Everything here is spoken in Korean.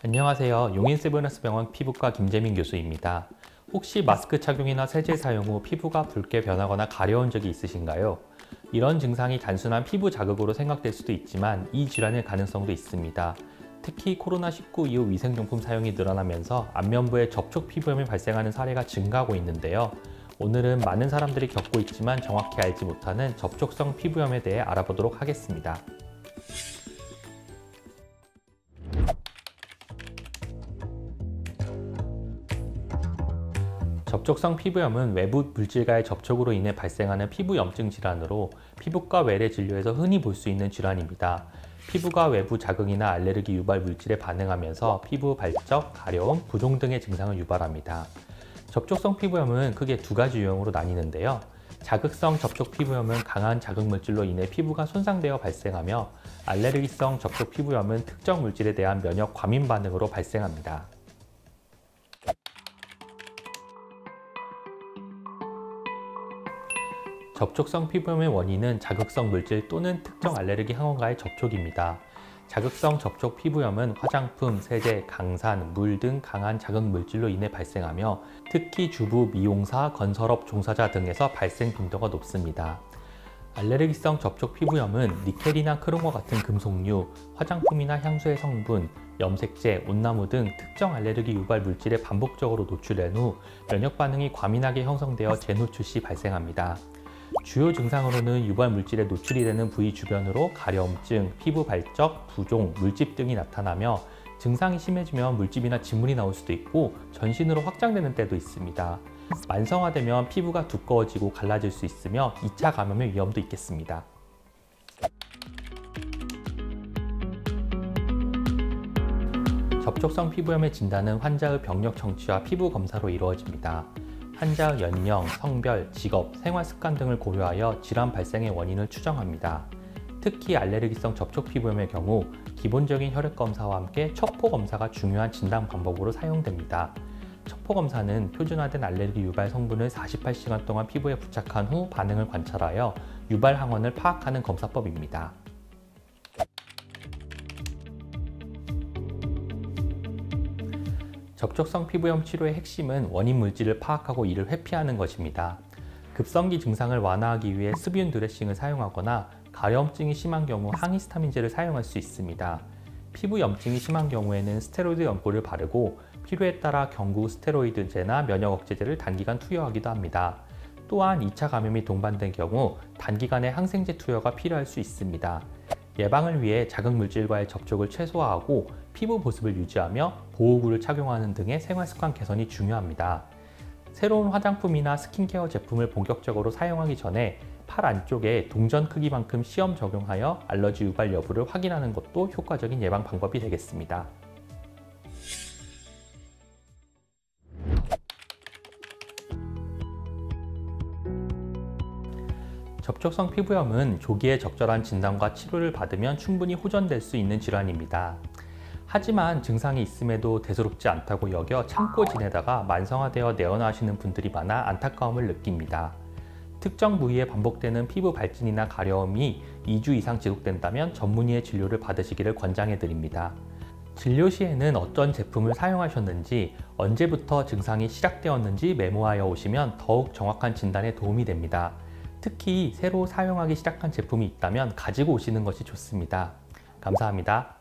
안녕하세요. 용인세브란스병원 피부과 김재민 교수입니다. 혹시 마스크 착용이나 세제 사용 후 피부가 붉게 변하거나 가려운 적이 있으신가요? 이런 증상이 단순한 피부 자극으로 생각될 수도 있지만 이 질환일 가능성도 있습니다. 특히 코로나19 이후 위생용품 사용이 늘어나면서 안면부에 접촉 피부염이 발생하는 사례가 증가하고 있는데요. 오늘은 많은 사람들이 겪고 있지만 정확히 알지 못하는 접촉성 피부염에 대해 알아보도록 하겠습니다. 접촉성 피부염은 외부 물질과의 접촉으로 인해 발생하는 피부염증 질환으로 피부과 외래 진료에서 흔히 볼 수 있는 질환입니다. 피부가 외부 자극이나 알레르기 유발 물질에 반응하면서 피부 발적, 가려움, 부종 등의 증상을 유발합니다. 접촉성 피부염은 크게 두 가지 유형으로 나뉘는데요. 자극성 접촉 피부염은 강한 자극 물질로 인해 피부가 손상되어 발생하며 알레르기성 접촉 피부염은 특정 물질에 대한 면역 과민 반응으로 발생합니다. 접촉성 피부염의 원인은 자극성 물질 또는 특정 알레르기 항원과의 접촉입니다. 자극성 접촉 피부염은 화장품, 세제, 강산, 물 등 강한 자극 물질로 인해 발생하며 특히 주부, 미용사, 건설업 종사자 등에서 발생 빈도가 높습니다. 알레르기성 접촉 피부염은 니켈이나 크롬과 같은 금속류, 화장품이나 향수의 성분, 염색제, 온나무 등 특정 알레르기 유발 물질에 반복적으로 노출된 후 면역 반응이 과민하게 형성되어 재노출 시 발생합니다. 주요 증상으로는 유발 물질에 노출이 되는 부위 주변으로 가려움증, 피부 발적, 부종, 물집 등이 나타나며 증상이 심해지면 물집이나 진물이 나올 수도 있고 전신으로 확장되는 때도 있습니다. 만성화되면 피부가 두꺼워지고 갈라질 수 있으며 2차 감염의 위험도 있겠습니다. 접촉성 피부염의 진단은 환자의 병력 청취와 피부 검사로 이루어집니다. 환자의 연령, 성별, 직업, 생활습관 등을 고려하여 질환 발생의 원인을 추정합니다. 특히 알레르기성 접촉 피부염의 경우 기본적인 혈액 검사와 함께 척포 검사가 중요한 진단 방법으로 사용됩니다. 척포 검사는 표준화된 알레르기 유발 성분을 48시간 동안 피부에 부착한 후 반응을 관찰하여 유발 항원을 파악하는 검사법입니다. 접촉성 피부염 치료의 핵심은 원인 물질을 파악하고 이를 회피하는 것입니다. 급성기 증상을 완화하기 위해 스비운 드레싱을 사용하거나 가려움증이 심한 경우 항히스타민제를 사용할 수 있습니다. 피부 염증이 심한 경우에는 스테로이드 연고를 바르고 필요에 따라 경구 스테로이드제나 면역 억제제를 단기간 투여하기도 합니다. 또한 2차 감염이 동반된 경우 단기간의 항생제 투여가 필요할 수 있습니다. 예방을 위해 자극 물질과의 접촉을 최소화하고 피부 보습을 유지하며 보호구를 착용하는 등의 생활습관 개선이 중요합니다. 새로운 화장품이나 스킨케어 제품을 본격적으로 사용하기 전에 팔 안쪽에 동전 크기만큼 시험 적용하여 알러지 유발 여부를 확인하는 것도 효과적인 예방 방법이 되겠습니다. 접촉성 피부염은 조기에 적절한 진단과 치료를 받으면 충분히 호전될 수 있는 질환입니다. 하지만 증상이 있음에도 대수롭지 않다고 여겨 참고 지내다가 만성화되어 내원하시는 분들이 많아 안타까움을 느낍니다. 특정 부위에 반복되는 피부 발진이나 가려움이 2주 이상 지속된다면 전문의의 진료를 받으시기를 권장해 드립니다. 진료 시에는 어떤 제품을 사용하셨는지, 언제부터 증상이 시작되었는지 메모하여 오시면 더욱 정확한 진단에 도움이 됩니다. 특히 새로 사용하기 시작한 제품이 있다면 가지고 오시는 것이 좋습니다. 감사합니다.